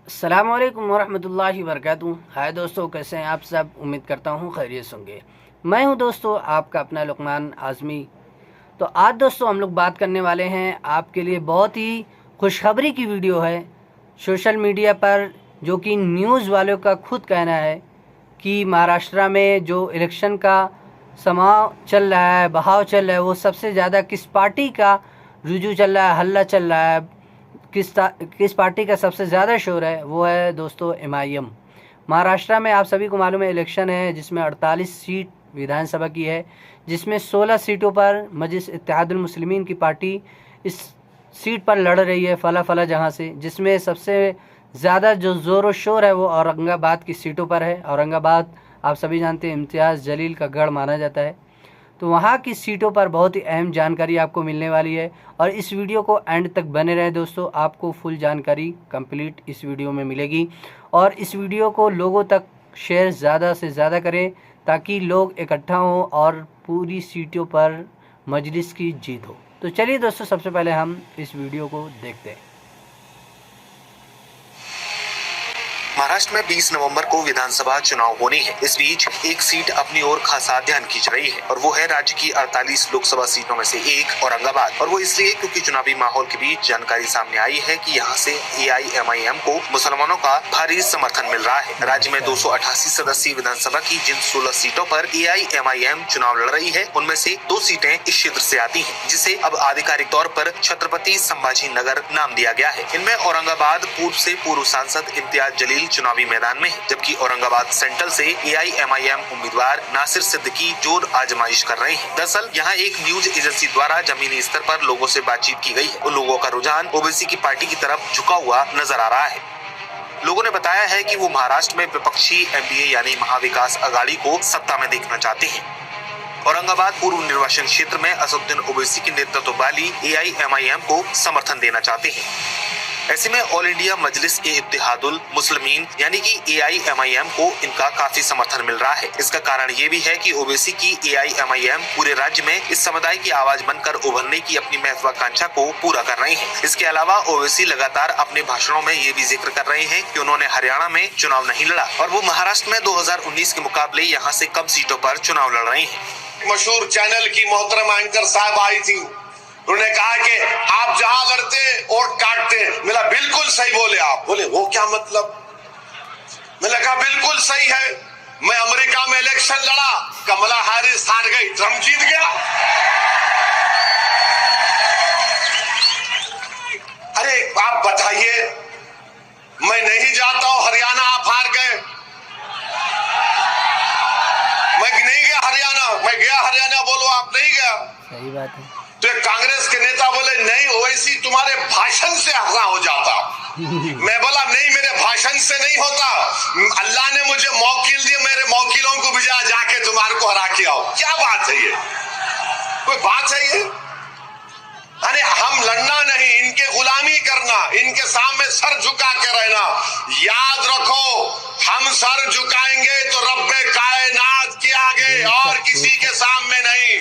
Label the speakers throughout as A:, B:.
A: अस्सलामुअलैकुम वरहमतुल्लाहि वबरकातुहू। हाय दोस्तों, कैसे हैं आप सब? उम्मीद करता हूँ खैरियत होंगे। मैं हूँ दोस्तों आपका अपना लुकमान आज़मी। तो आज दोस्तों हम लोग बात करने वाले हैं, आपके लिए बहुत ही खुशखबरी की वीडियो है। सोशल मीडिया पर जो कि न्यूज़ वालों का खुद कहना है कि महाराष्ट्र में जो इलेक्शन का समाव चल रहा है, बहाव चल रहा है, वो सबसे ज़्यादा किस पार्टी का रुजू चल रहा है, हल्ला चल रहा है, किस पार्टी का सबसे ज़्यादा शोर है, वो है दोस्तों MIM। महाराष्ट्र में आप सभी को मालूम है इलेक्शन है, जिसमें 48 सीट विधानसभा की है, जिसमें 16 सीटों पर मजलिस इत्तेहादुल मुस्लिमीन की पार्टी इस सीट पर लड़ रही है, फला जहां से, जिसमें सबसे ज़्यादा जो ज़ोर व शोर है वो औरंगाबाद की सीटों पर है। औरंगाबाद आप सभी जानते हैं इम्तियाज़ जलील का गढ़ माना जाता है। तो वहाँ की सीटों पर बहुत ही अहम जानकारी आपको मिलने वाली है, और इस वीडियो को एंड तक बने रहे दोस्तों, आपको फुल जानकारी कंप्लीट इस वीडियो में मिलेगी। और इस वीडियो को लोगों तक शेयर ज़्यादा से ज़्यादा करें ताकि लोग इकट्ठा हों और पूरी सीटों पर मजलिस की जीत हो। तो चलिए दोस्तों, सबसे पहले हम इस वीडियो को देखते हैं।
B: महाराष्ट्र में 20 नवंबर को विधानसभा चुनाव होने हैं। इस बीच एक सीट अपनी ओर खासा ध्यान खींच रही है, और वो है राज्य की 48 लोकसभा सीटों में से एक औरंगाबाद। और वो इसलिए क्योंकि चुनावी माहौल के बीच जानकारी सामने आई है कि यहाँ से AIMIM को मुसलमानों का भारी समर्थन मिल रहा है। राज्य में 288 सदस्यीय विधानसभा की जिन 16 सीटों पर AIMIM चुनाव लड़ रही है, उनमें से 2 सीटें इस क्षेत्र से आती हैं, जिसे अब आधिकारिक तौर पर छत्रपति संभाजी नगर नाम दिया गया है। इनमें औरंगाबाद पूर्व से पूर्व सांसद इम्तियाज जलील चुनावी मैदान में है, जबकि औरंगाबाद सेंट्रल से AIMIM उम्मीदवार नासिर सिद्दीकी जोर आजमाइश कर रहे हैं। दरअसल यहाँ एक न्यूज एजेंसी द्वारा जमीनी स्तर पर लोगों से बातचीत की गई है। उन लोगों का रुझान ओबीसी की पार्टी की तरफ झुका हुआ नजर आ रहा है। लोगों ने बताया है कि वो महाराष्ट्र में विपक्षी MBA यानी महाविकास अघाड़ी को सत्ता में देखना चाहते हैं। औरंगाबाद पूर्व निर्वाचन क्षेत्र में असदुद्दीन ओवैसी के नेतृत्व वाली AIMIM को समर्थन देना चाहते हैं। ऐसे में ऑल इंडिया मजलिस इत्तेहादुल मुस्लिमीन यानी कि AIMIM को इनका काफी समर्थन मिल रहा है। इसका कारण ये भी है कि ओवैसी की AIMIM पूरे राज्य में इस समुदाय की आवाज बनकर उभरने की अपनी महत्वाकांक्षा को पूरा कर रहे हैं। इसके अलावा ओवैसी लगातार अपने भाषणों में ये भी जिक्र कर रहे हैं कि उन्होंने हरियाणा में चुनाव नहीं लड़ा, और वो महाराष्ट्र में 2019 के मुकाबले यहाँ से कम सीटों पर चुनाव लड़ रहे हैं।
C: मशहूर चैनल की मोहतरम एंकर साहब आई थी, उन्होंने कहा कि आप जहां लड़ते और काटते, मिला बिल्कुल सही बोले आप। बोले वो क्या मतलब? मैंने कहा बिल्कुल सही है। मैं अमेरिका में इलेक्शन लड़ा, कमला हैरिस हार गई, ट्रम्प जीत गया। अरे आप बताइए, मैं नहीं जाता हूं हरियाणा, आप हार गए। मैं नहीं गया हरियाणा, मैं गया हरियाणा, बोलो आप नहीं गया।
A: सही बात है।
C: तो एक कांग्रेस के नेता बोले नहीं ओवैसी तुम्हारे भाषण से ऐसा हो जाता। मैं बोला नहीं, मेरे भाषण से नहीं होता, अल्लाह ने मुझे मौकिल दिए, मेरे मौकिलों को भिजा, जाके तुम्हारे को हरा के आओ। क्या बात है ये? कोई बात है ये? अरे हम लड़ना नहीं, इनके गुलामी करना, इनके सामने सर झुका के रहना। याद रखो, हम सर झुकाएंगे तो रब्बे कायनात के आगे और किसी के सामने नहीं।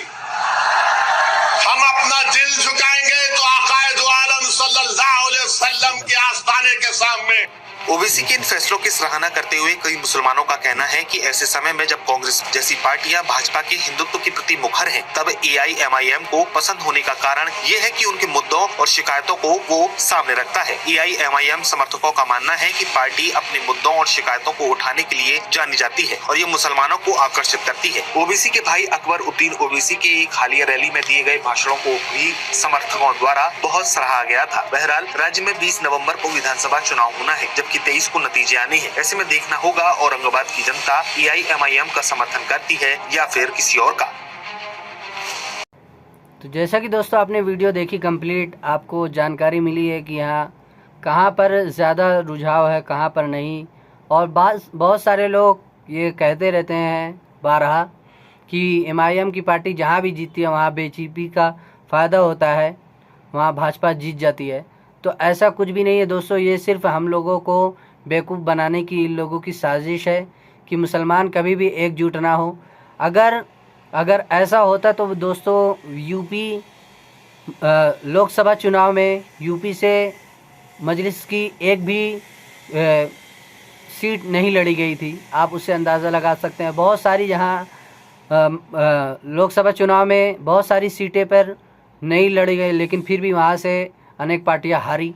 C: हम अपना दिल झुकाएंगे तो आकाए दो आलम सल्लल्लाहु अलैहि वसल्लम के आस्ताने के सामने।
B: ओवैसी के इन फैसलों की सराहना करते हुए कई मुसलमानों का कहना है कि ऐसे समय में जब कांग्रेस जैसी पार्टियां भाजपा के हिंदुत्व के प्रति मुखर हैं, तब AIMIM को पसंद होने का कारण ये है कि उनके मुद्दों और शिकायतों को वो सामने रखता है। AIMIM समर्थकों का मानना है कि पार्टी अपने मुद्दों और शिकायतों को उठाने के लिए जानी जाती है, और ये मुसलमानों को आकर्षित करती है। ओवैसी के भाई अकबर उद्दीन ओवैसी के एक हालिया रैली में दिए गए भाषणों को भी समर्थकों द्वारा बहुत सराहा गया था। बहरहाल राज्य में 20 नवम्बर को विधानसभा चुनाव होना है, जबकि 23 को नतीजे आने हैं। ऐसे में देखना होगा औरंगाबाद की जनता AIMIM का समर्थन करती है या फिर किसी और का।
A: तो जैसा कि दोस्तों आपने वीडियो देखी कंप्लीट, आपको जानकारी मिली है कि यहाँ कहाँ पर ज़्यादा रुझाव है, कहाँ पर नहीं। और बहुत सारे लोग ये कहते रहते हैं बारहा कि MIM की पार्टी जहाँ भी जीतती है वहाँ बेचैनी का फ़ायदा होता है, वहाँ भाजपा जीत जाती है। तो ऐसा कुछ भी नहीं है दोस्तों, ये सिर्फ हम लोगों को बेवकूफ़ बनाने की इन लोगों की साजिश है कि मुसलमान कभी भी एकजुट ना हो। अगर ऐसा होता तो दोस्तों यूपी लोकसभा चुनाव में यूपी से मजलिस की एक भी सीट नहीं लड़ी गई थी, आप उससे अंदाज़ा लगा सकते हैं। बहुत सारी यहाँ लोकसभा चुनाव में बहुत सारी सीटें पर नहीं लड़ी गई, लेकिन फिर भी वहाँ से अनेक पार्टियाँ हारी।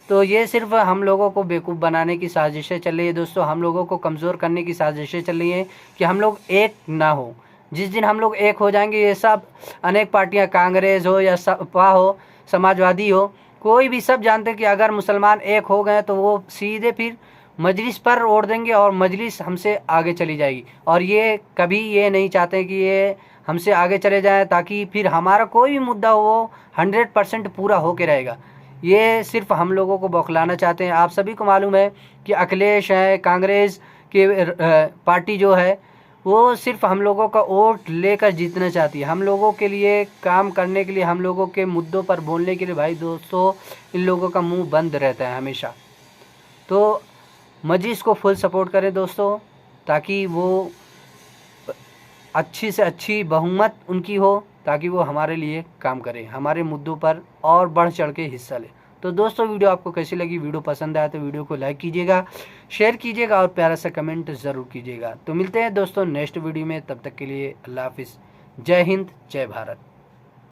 A: तो ये सिर्फ हम लोगों को बेवकूफ़ बनाने की साजिशें चल रही है दोस्तों, हम लोगों को कमज़ोर करने की साजिशें चल रही हैं कि हम लोग एक ना हो। जिस दिन हम लोग एक हो जाएंगे, ये सब अनेक पार्टियां, कांग्रेस हो या सपा हो, समाजवादी हो, कोई भी, सब जानते हैं कि अगर मुसलमान एक हो गए तो वो सीधे फिर मजलिस पर वोट देंगे और मजलिस हमसे आगे चली जाएगी। और ये कभी ये नहीं चाहते कि ये हमसे आगे चले जाएं, ताकि फिर हमारा कोई भी मुद्दा हो वो 100% पूरा होके रहेगा। ये सिर्फ हम लोगों को बौखलाना चाहते हैं। आप सभी को मालूम है कि अखिलेश है, कांग्रेस की पार्टी जो है, वो सिर्फ हम लोगों का वोट लेकर जीतना चाहती है। हम लोगों के लिए काम करने के लिए, हम लोगों के मुद्दों पर बोलने के लिए भाई दोस्तों, इन लोगों का मुंह बंद रहता है हमेशा। तो मजलिस को फुल सपोर्ट करें दोस्तों, ताकि वो अच्छी से अच्छी बहुमत उनकी हो, ताकि वो हमारे लिए काम करें, हमारे मुद्दों पर और बढ़ चढ़ के हिस्सा लें। तो दोस्तों, वीडियो आपको कैसी लगी? वीडियो पसंद आया तो वीडियो को लाइक कीजिएगा, शेयर कीजिएगा और प्यारा सा कमेंट ज़रूर कीजिएगा। तो मिलते हैं दोस्तों नेक्स्ट वीडियो में, तब तक के लिए अल्लाह हाफिज़। जय हिंद, जय भारत।